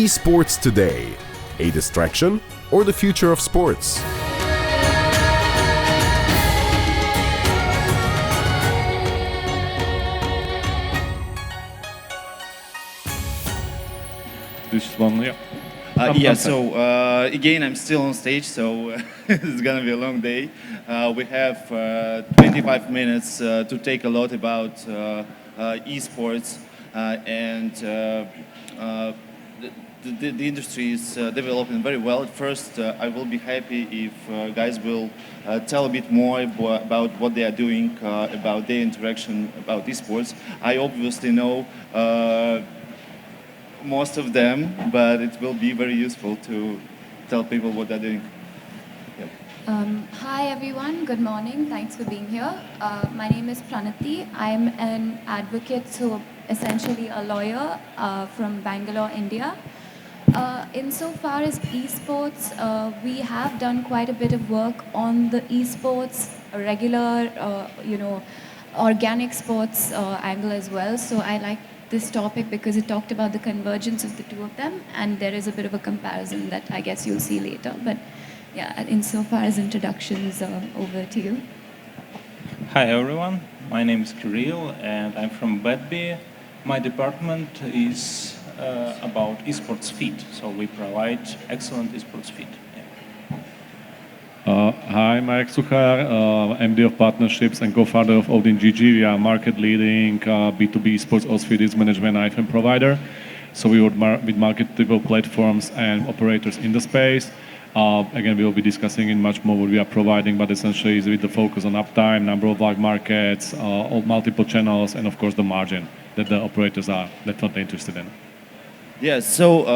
eSports today, a distraction or the future of sports? This one, yeah. Again, I'm still on stage, so it's gonna be a long day. We have 25 minutes to take a lot about esports and the industry is developing very well. At first, I will be happy if guys will tell a bit more about what they are doing, about their interaction about esports. I obviously know most of them, but it will be very useful to tell people what they're doing. Yep. Hi everyone, good morning, thanks for being here. My name is Pranati. I'm an advocate, so essentially a lawyer from Bangalore, India. Insofar as esports, we have done quite a bit of work on the esports, regular, organic sports angle as well. So I like this topic because it talked about the convergence of the two of them, and there is a bit of a comparison that I guess you'll see later. But yeah, insofar as introductions, over to you. Hi everyone, my name is Kirill and I'm from Betby. My department is about esports feed, so we provide excellent esports feed. Hi, Marek Suchar, MD of Partnerships and co-founder of Odin.GG. We are market-leading B2B sports auspicious management item provider. So we work with marketable platforms and operators in the space. Again, we will be discussing in much more what we are providing, but essentially is with the focus on uptime, number of live markets, multiple channels, and of course the margin that the operators are definitely interested in. Yeah, so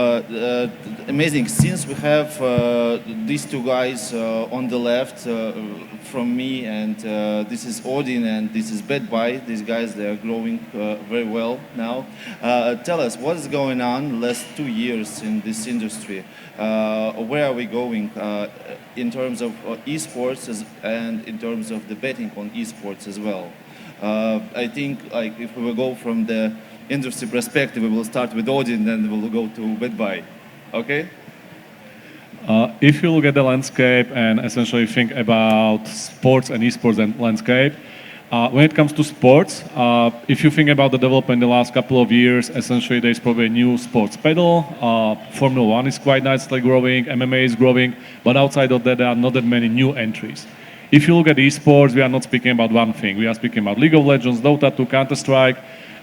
amazing. Since we have these two guys on the left from me, and this is Odin and this is Betby. These guys, they are growing very well now. Tell us, what is going on the last 2 years in this industry? Where are we going in terms of esports and in terms of the betting on esports as well? I think like if we will go from the industry perspective, we will start with Odin, then we will go to Betby. Okay? If you look at the landscape and essentially think about sports and esports and landscape, when it comes to sports, if you think about the development in the last couple of years, essentially there's probably a new sports pedal. Formula One is quite nicely growing, MMA is growing, but outside of that, there are not that many new entries. If you look at esports, we are not speaking about one thing. We are speaking about League of Legends, Dota 2, Counter-Strike,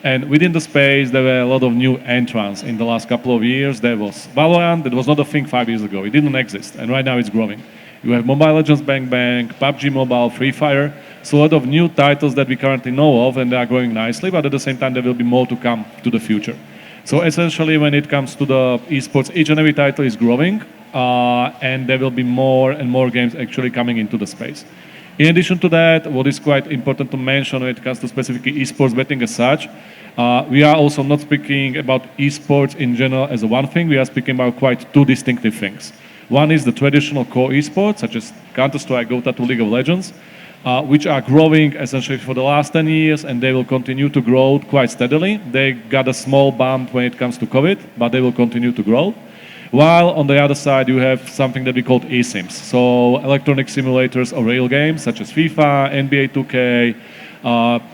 and within the space, there were a lot of new entrants in the last couple of years. There was Valorant, that was not a thing 5 years ago. It didn't exist, and right now it's growing. You have Mobile Legends Bang Bang, PUBG Mobile, Free Fire. So a lot of new titles that we currently know of, and they are growing nicely, but at the same time, there will be more to come to the future. So essentially, when it comes to the esports, each and every title is growing, and there will be more and more games actually coming into the space. In addition to that, what is quite important to mention when it comes to specifically esports betting as such, we are also not speaking about esports in general as one thing. We are speaking about quite two distinctive things. One is the traditional core esports, such as Counter-Strike, Dota 2, League of Legends, which are growing essentially for the last 10 years, and they will continue to grow quite steadily. They got a small bump when it comes to COVID, but they will continue to grow. While on the other side, you have something that we call eSIMs. So electronic simulators or real games such as FIFA, NBA 2K,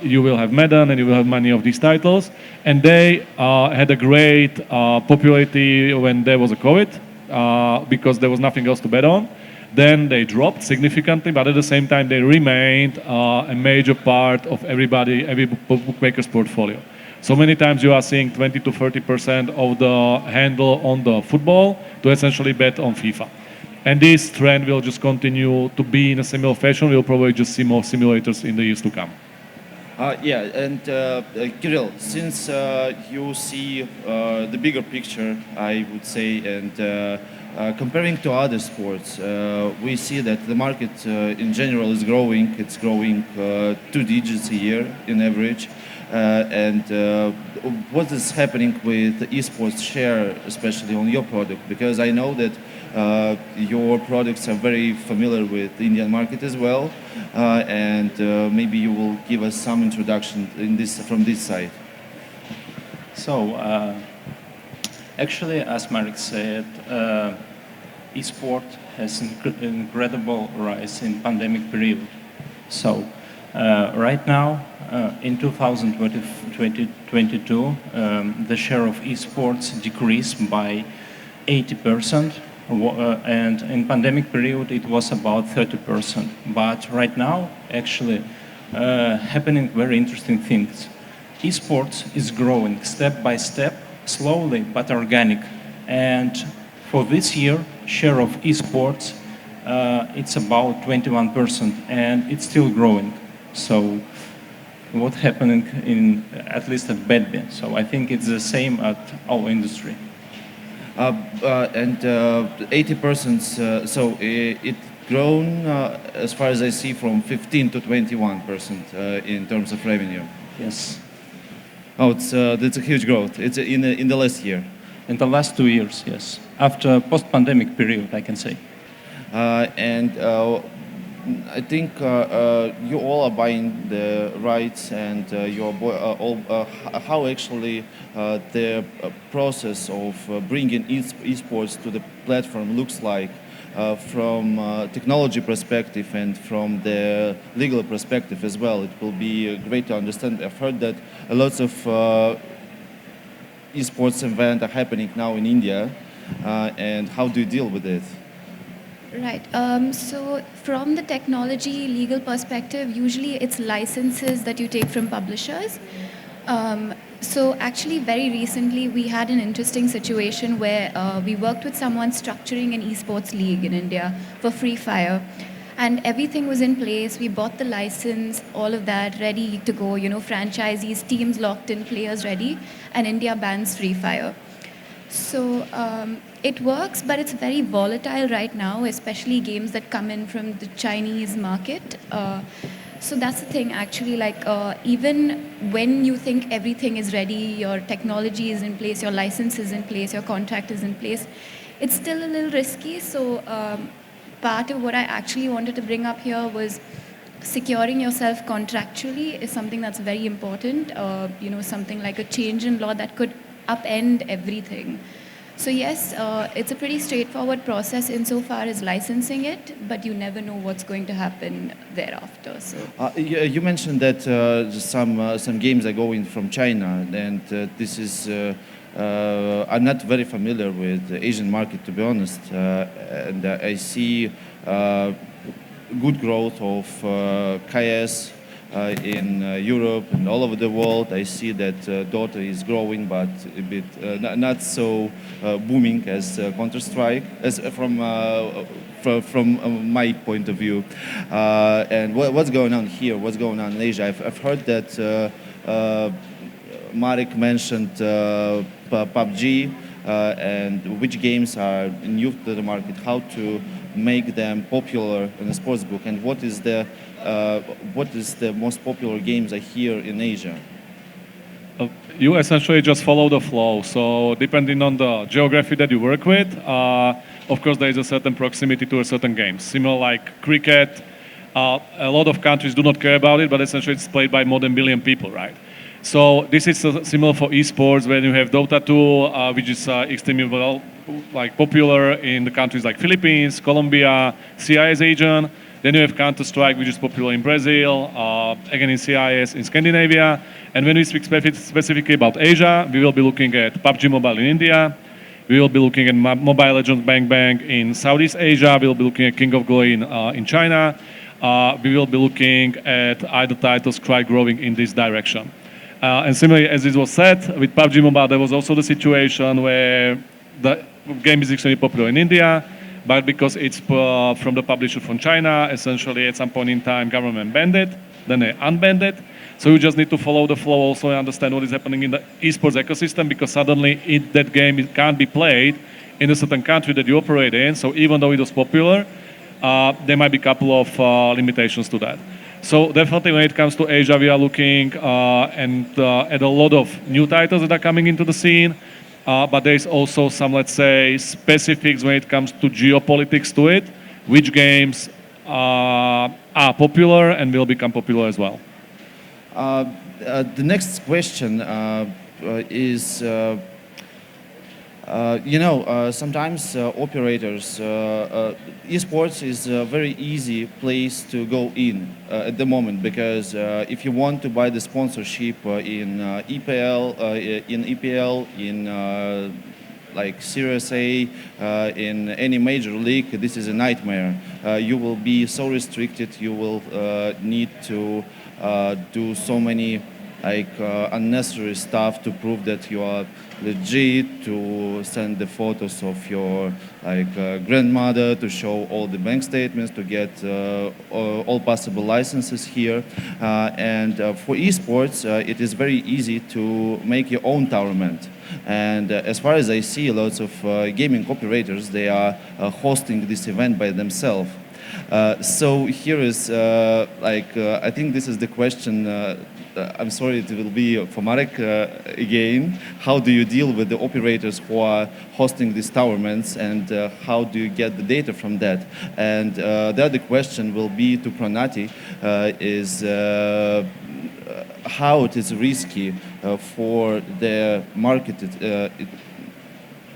you will have Madden, and you will have many of these titles. And they had a great popularity when there was a COVID because there was nothing else to bet on. Then they dropped significantly, but at the same time, they remained a major part of every bookmaker's portfolio. So many times you are seeing 20 to 30% of the handle on the football to essentially bet on FIFA. And this trend will just continue to be in a similar fashion. We'll probably just see more simulators in the years to come. Kirill, since you see the bigger picture, I would say, and comparing to other sports, we see that the market in general is growing. It's growing 2 digits a year in average. What is happening with the esports share, especially on your product? Because I know that your products are very familiar with the Indian market as well, and maybe you will give us some introduction in this from this side. So Actually, as Marek said, esport has incredible rise in pandemic period. So right now, in 2022, the share of esports decreased by 80%, and in pandemic period it was about 30%. But right now, actually, happening very interesting things. Esports is growing step by step, slowly but organic. And for this year, share of esports, it's about 21%, and it's still growing. So what's happening in, at least at Betby? So I think it's the same at our industry. And 80%, so it grown, as far as I see, from 15 to 21% in terms of revenue. Yes. Oh, that's a huge growth. It's in the last year. In the last 2 years, yes. After post-pandemic period, I can say. And I think you all are buying the rights, and how actually the process of bringing esports to the platform looks like from technology perspective and from the legal perspective as well. It will be great to understand. I've heard that a lot of esports events are happening now in India, and how do you deal with it? Right. So from the technology legal perspective, usually it's licenses that you take from publishers. So actually very recently we had an interesting situation where we worked with someone structuring an esports league in India for Free Fire. And everything was in place. We bought the license, all of that ready to go, franchisees, teams locked in, players ready, and India bans Free Fire. So it works, but it's very volatile right now, especially games that come in from the Chinese market. So that's the thing, actually, even when you think everything is ready, your technology is in place, your license is in place, your contract is in place, it's still a little risky. So part of what I actually wanted to bring up here was securing yourself contractually is something that's very important. Something like a change in law that could upend everything. So yes, it's a pretty straightforward process insofar as licensing it, but you never know what's going to happen thereafter. So you mentioned that some games are going from China, and this is I'm not very familiar with the Asian market, to be honest, and I see good growth of 𝐂𝐭 in Europe and all over the world. I see that Dota is growing, but a bit not so booming as Counter-Strike, as from my point of view. And what's going on here? What's going on in Asia? I've heard that Marek mentioned PUBG and which games are new to the market, how to make them popular in the sports book, and what is the most popular games I hear in Asia? You essentially just follow the flow. So depending on the geography that you work with, of course there is a certain proximity to a certain game. Similar like cricket, a lot of countries do not care about it, but essentially it's played by more than 1 billion people, right? So this is similar for esports, when you have Dota 2, which is extremely well popular in the countries like Philippines, Colombia, CIS region. Then you have Counter-Strike, which is popular in Brazil, again in CIS in Scandinavia. And when we speak specifically about Asia, we will be looking at PUBG Mobile in India. We will be looking at Mobile Legends Bang Bang in Southeast Asia. We will be looking at 𝐭𝐭 in China. We will be looking at idle titles quite growing in this direction. And similarly, as it was said, with PUBG Mobile, there was also the situation where the game is extremely popular in India, but because it's from the publisher from China, essentially at some point in time, government banned it, then they unbanned it. So you just need to follow the flow also and understand what is happening in the esports ecosystem, because suddenly that game can't be played in a certain country that you operate in. So even though it was popular, there might be a couple of limitations to that. So definitely when it comes to Asia, we are looking at a lot of new titles that are coming into the scene. But there's also some, let's say, specifics when it comes to geopolitics to it, which games are popular and will become popular as well. The next question is, Sometimes operators, esports is a very easy place to go in at the moment because if you want to buy the sponsorship in EPL, in like Series A, in any major league, this is a nightmare. You will be so restricted. You will need to do so many unnecessary stuff to prove that you are legit, to send the photos of your grandmother, to show all the bank statements, to get all possible licenses here. And for esports, it is very easy to make your own tournament. And as far as I see, lots of gaming operators, they are hosting this event by themselves. So here is, I think this is the question. I'm sorry, it will be for Marek again. How do you deal with the operators who are hosting these tournaments, and how do you get the data from that? And the other question will be to Pranati, is how it is risky for the market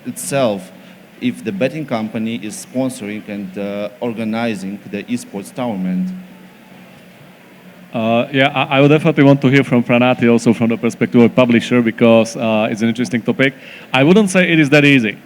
itself if the betting company is sponsoring and organizing the esports tournament. I would definitely want to hear from Pranati also from the perspective of a publisher because it's an interesting topic. I wouldn't say it is that easy.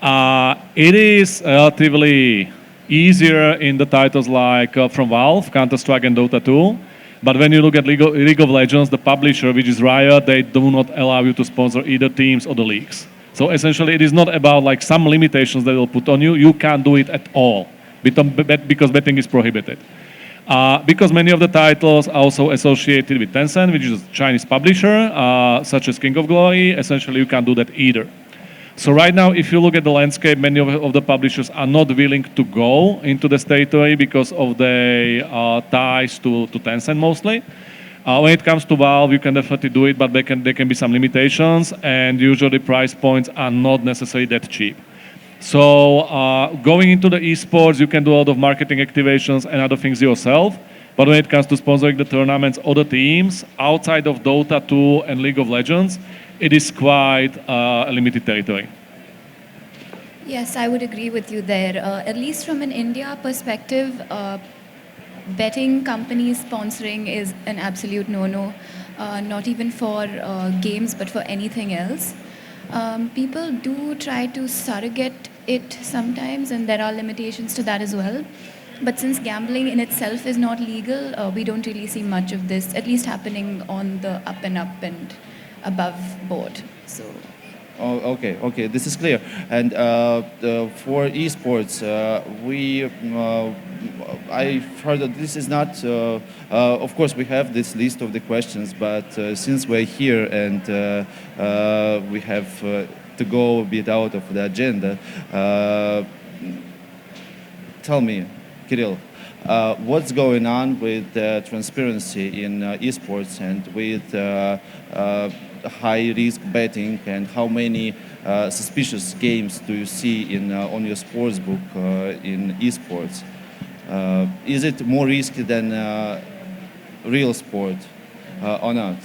It is relatively easier in the titles like from Valve, Counter-Strike and Dota 2. But when you look at League of Legends, the publisher, which is Riot, they do not allow you to sponsor either teams or the leagues. So essentially, it is not about like some limitations they will put on you. You can't do it at all because betting is prohibited. Because many of the titles are also associated with Tencent, which is a Chinese publisher, such as King of Glory, essentially you can't do that either. So right now, if you look at the landscape, many of the publishers are not willing to go into this territory because of their ties to Tencent mostly. When it comes to Valve, you can definitely do it, but there can be some limitations, and usually price points are not necessarily that cheap. So going into the esports, you can do a lot of marketing activations and other things yourself. But when it comes to sponsoring the tournaments, other teams outside of Dota 2 and League of Legends, it is quite a limited territory. Yes, I would agree with you there. At least from an India perspective, betting companies sponsoring is an absolute no-no, not even for games, but for anything else. People do try to surrogate it sometimes, and there are limitations to that as well. But since gambling in itself is not legal, we don't really see much of this, at least happening on the up and above board. So. Oh, okay, this is clear. And for esports, I've heard that this is not. Of course, we have this list of the questions, but since we're here and we have to go a bit out of the agenda, tell me, Kirill, what's going on with transparency in esports and with high-risk betting, and how many suspicious games do you see in on your sportsbook in esports? Is it more risky than real sport or not?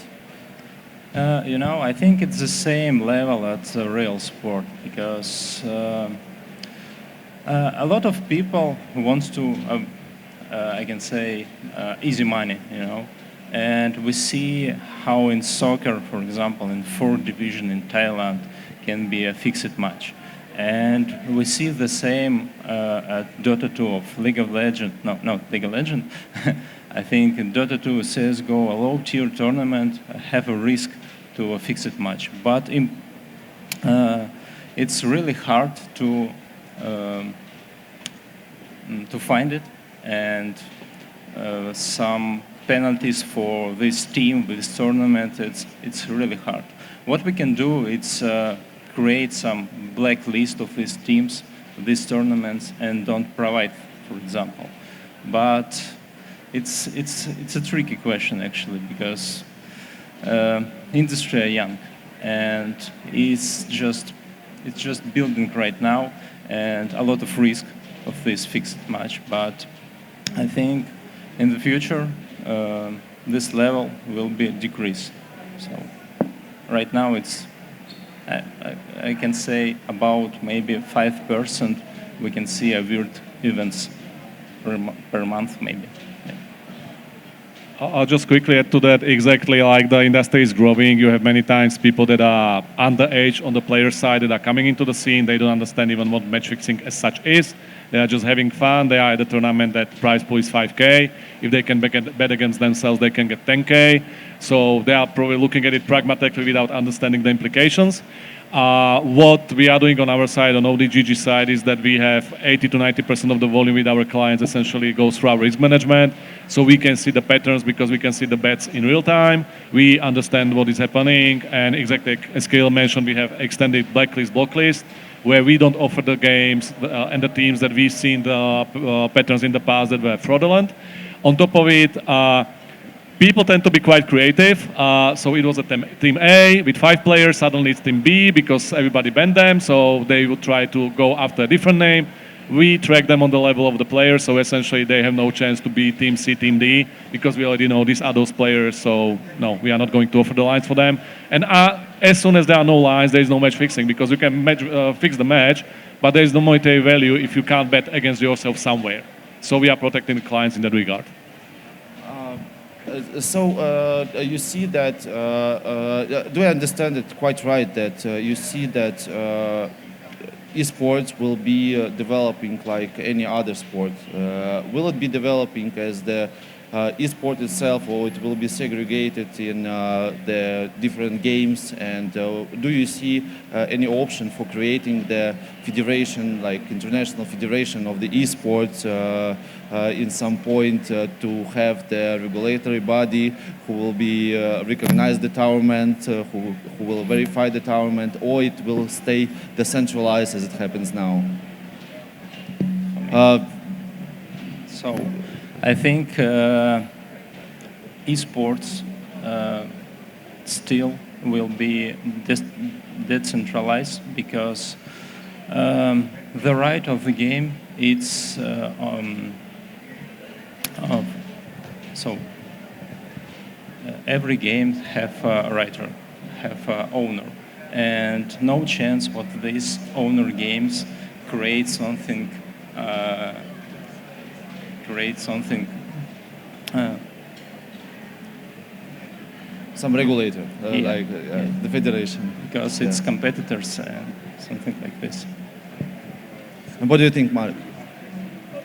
I think it's the same level as real sport because a lot of people want to, I can say, easy money, And we see how in soccer, for example, in 4th division in Thailand, can be a fixed match. And we see the same at Dota 2 of League of Legends. No, League of Legends. I think in Dota 2, CSGO, a low-tier tournament, have a risk to a fixed match. But it's really hard to find it, and some penalties for this team, this tournament, it's really hard. What we can do is create some blacklist of these teams, these tournaments, and don't provide, for example. But it's a tricky question actually, because industry are young, and it's just building right now, and a lot of risk of this fixed match. But I think in the future, this level will be decreased. So right now it's I can say about maybe 5% we can see a weird events per month maybe. Yeah. I'll just quickly add to that, exactly like the industry is growing, you have many times people that are underage on the player side that are coming into the scene, they don't understand even what match fixing as such is. They are just having fun, they are at a tournament that prize pool is 5K. If they can bet against themselves, they can get 10K. So they are probably looking at it pragmatically without understanding the implications. What we are doing on our side, on ODGG side, is that we have 80 to 90% of the volume with our clients essentially goes through our risk management. So we can see the patterns because we can see the bets in real time. We understand what is happening. And exactly as Kirill mentioned, we have extended blacklist, blocklist, where we don't offer the games and the teams that we've seen the patterns in the past that were fraudulent. On top of it, people tend to be quite creative. So it was a team A with 5 players. Suddenly it's team B because everybody banned them. So they would try to go after a different name. We track them on the level of the players. So essentially they have no chance to be team C, team D because we already know these are those players. So no, we are not going to offer the lines for them. And as soon as there are no lines, there is no match fixing because you can fix the match, but there is no monetary value if you can't bet against yourself somewhere. So we are protecting the clients in that regard. So you see that, do I understand it quite right that you see that esports will be developing like any other sport? Will it be developing as the esport itself, or it will be segregated in the different games? And do you see any option for creating the federation, like international federation of the esports in some point to have the regulatory body who will be recognize the tournament, who will verify the tournament, or it will stay decentralized as it happens now? So I think esports still will be decentralized because the right of the game it's so every game have a writer, have a owner, and no chance what these owner games create something. Some regulator, yeah, like the federation. Because it's competitors and something like this. And what do you think, Marek?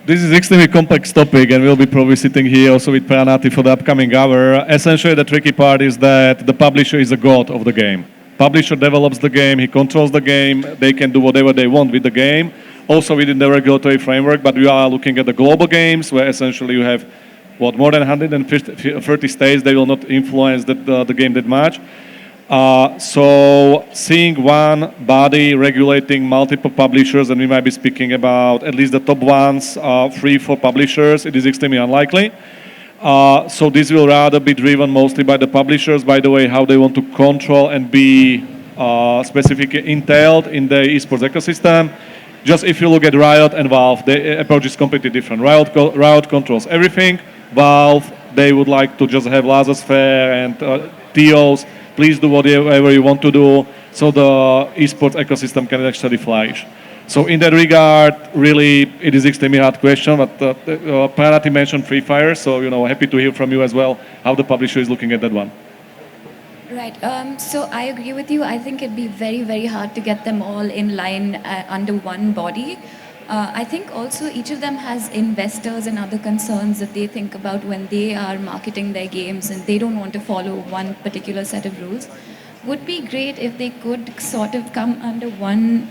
This is extremely complex topic, and we'll be probably sitting here also with Pranati for the upcoming hour. Essentially, the tricky part is that the publisher is the god of the game. Publisher develops the game, he controls the game, they can do whatever they want with the game, also within the regulatory framework, but we are looking at the global games where essentially you have, more than 130 states, they will not influence the game that much. So seeing one body regulating multiple publishers, and we might be speaking about at least the top ones, 3-4 publishers, it is extremely unlikely. So this will rather be driven mostly by the publishers, by the way, how they want to control and be specifically entailed in the esports ecosystem. Just if you look at Riot and Valve, the approach is completely different. Riot controls everything. Valve, they would like to just have laissez-faire and TOs. Please do whatever you want to do, so the esports ecosystem can actually flourish. So in that regard, really, it is extremely hard question, but Pranati mentioned Free Fire, so happy to hear from you as well how the publisher is looking at that one. Right. So I agree with you. I think it'd be very, very hard to get them all in line under one body. I think also each of them has investors and other concerns that they think about when they are marketing their games, and they don't want to follow one particular set of rules. Would be great if they could sort of come under one,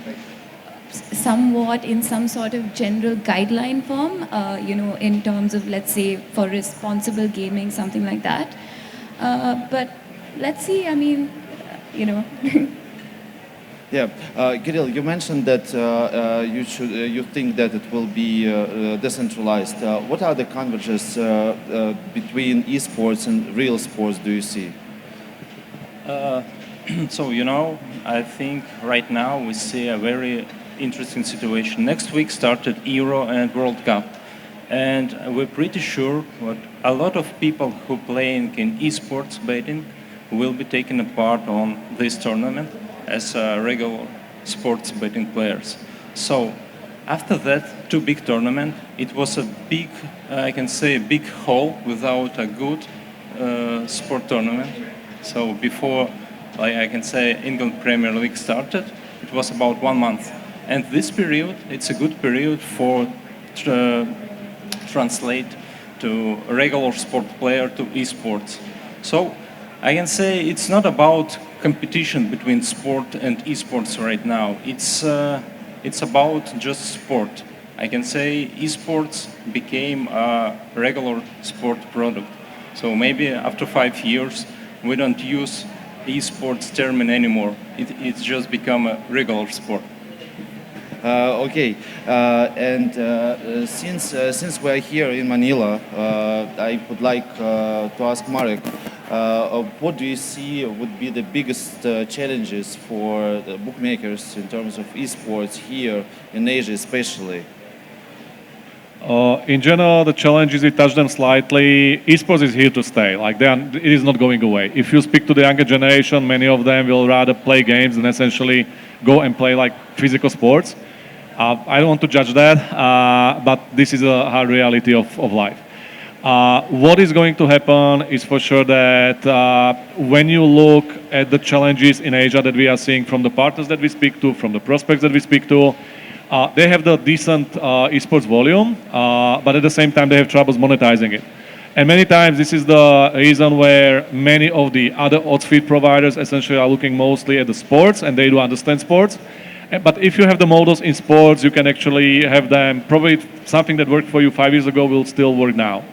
somewhat in some sort of general guideline form, in terms of, let's say, for responsible gaming, something like that. But let's see, Yeah, Kirill, you mentioned that you think that it will be decentralized. What are the convergences between esports and real sports do you see? So, I think right now we see a very interesting situation. Next week started Euro and World Cup. And we're pretty sure that a lot of people who playing in esports betting will be taking a part on this tournament. as regular sports betting players. So after that two big tournament, it was a big, I can say, a big hole without a good sport tournament. So before, like I can say, England Premier League started, it was about 1 month. And this period, it's a good period for translate to a regular sport player to esports. So I can say it's not about competition between sport and esports right now. It's about just sport. I can say esports became a regular sport product. So maybe after 5 years, we don't use esports term anymore. It's just become a regular sport. Okay, and since we're here in Manila, I would like to ask Marek, what do you see would be the biggest challenges for the bookmakers in terms of esports here in Asia, especially? In general, the challenges, we touched them slightly. Esports is here to stay. Like it is not going away. If you speak to the younger generation, many of them will rather play games than essentially go and play like physical sports. I don't want to judge that, but this is a hard reality of life. What is going to happen is for sure that when you look at the challenges in Asia that we are seeing from the partners that we speak to, from the prospects that we speak to, they have the decent esports volume, but at the same time they have troubles monetizing it. And many times this is the reason where many of the other odds feed providers essentially are looking mostly at the sports, and they do understand sports. But if you have the models in sports, you can actually have them, probably something that worked for you 5 years ago will still work now.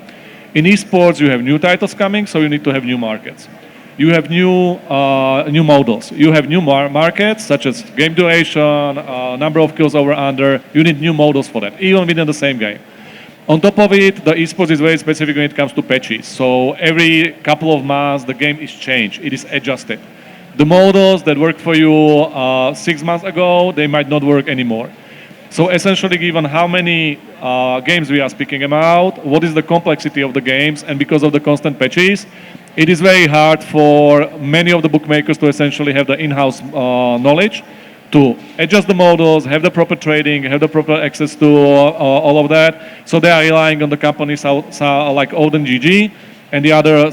In esports, you have new titles coming, so you need to have new markets. You have new models. You have new markets, such as game duration, number of kills over under. You need new models for that, even within the same game. On top of it, the esports is very specific when it comes to patches. So every couple of months, the game is changed. It is adjusted. The models that worked for you 6 months ago, they might not work anymore. So essentially, given how many games we are speaking about, what is the complexity of the games, and because of the constant patches, it is very hard for many of the bookmakers to essentially have the in-house knowledge to adjust the models, have the proper trading, have the proper access to all of that. So they are relying on the companies like 𝐂𝐤𝐴 and the other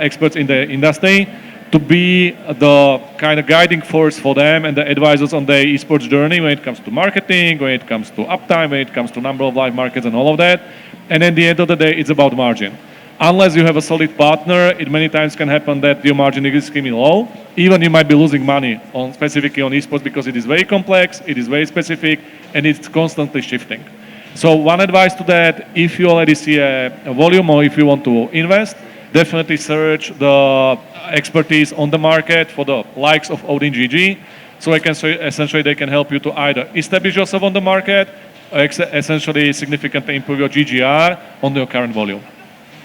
experts in the industry to be the kind of guiding force for them and the advisors on their esports journey when it comes to marketing, when it comes to uptime, when it comes to number of live markets and all of that. And at the end of the day, it's about margin. Unless you have a solid partner, it many times can happen that your margin is extremely low. Even you might be losing money on specifically on esports because it is very complex, it is very specific, and it's constantly shifting. So one advice to that, if you already see a volume or if you want to invest, definitely search the expertise on the market for the likes of 𝐂𝐤𝐴. So I can say essentially they can help you to either establish yourself on the market or essentially significantly improve your GGR on your current volume.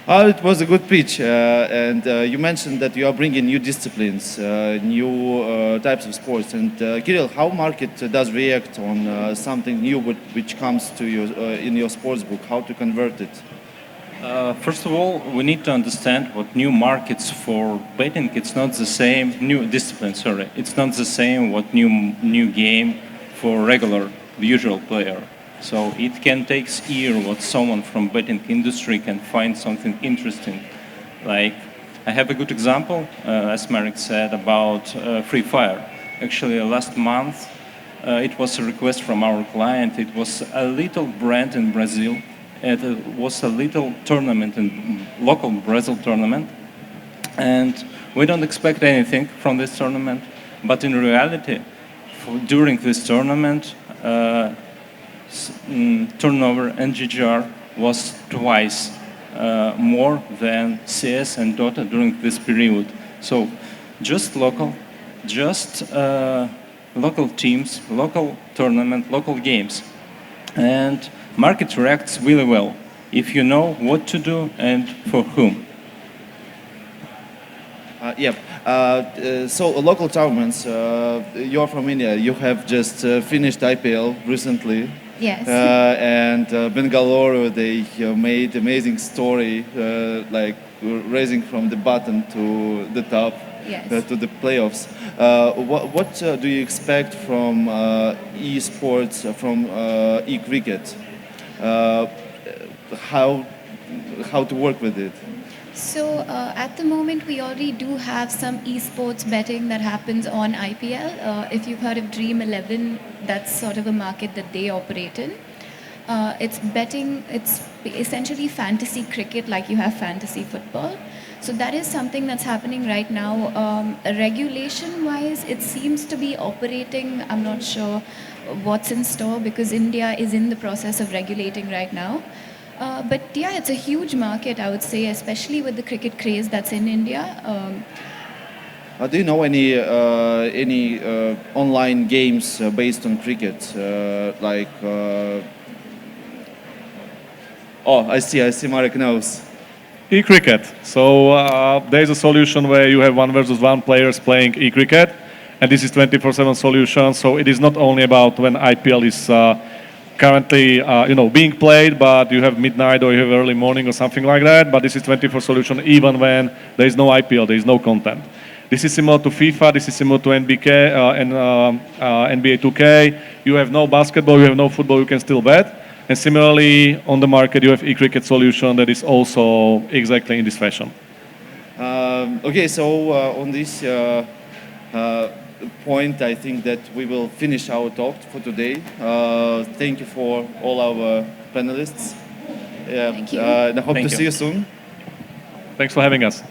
It was a good pitch, and you mentioned that you are bringing new disciplines, new types of sports. And Kirill, how market does react on something new which comes to you in your sports book? How to convert it? First of all, we need to understand what new markets for betting. It's not the same new discipline. Sorry, it's not the same what new game for regular usual player. So it can take years what someone from betting industry can find something interesting. Like I have a good example, as Marek said, about Free Fire. Actually, last month it was a request from our client. It was a little brand in Brazil. It was a little tournament, in local Brazil tournament, and we don't expect anything from this tournament. But in reality, during this tournament, turnover and GGR was twice more than CS and Dota during this period. So just local teams, local tournament, local games. And market reacts really well if you know what to do and for whom. So local tournaments, you're from India, you have just finished IPL recently. Yes. And Bangalore, they made amazing story, like raising from the bottom to the top. Yes. to the playoffs. What do you expect from eSports, from eCricket? How to work with it? So at the moment, we already do have some esports betting that happens on IPL. If you've heard of Dream 11, that's sort of a market that they operate in. It's betting, it's essentially fantasy cricket like you have fantasy football. So that is something that's happening right now. Regulation-wise, it seems to be operating. I'm not sure what's in store because India is in the process of regulating right now. But yeah, it's a huge market, I would say, especially with the cricket craze that's in India. Do you know any online games based on cricket, like? Oh, I see. Marek knows. E-cricket. So there's a solution where you have 1 versus 1 players playing e-cricket, and this is 24/7 solution. So it is not only about when IPL is currently being played, but you have midnight or you have early morning or something like that. But this is 24 solution even when there is no IPL, there is no content. This is similar to FIFA. This is similar to NBA 2K. You have no basketball, you have no football, you can still bet. And similarly, on the market, you have e-cricket solution that is also exactly in this fashion. Okay, so on this point, I think that we will finish our talk for today. Thank you for all our panelists. Thank you. And I hope Thank to you. see you soon. Thanks for having us.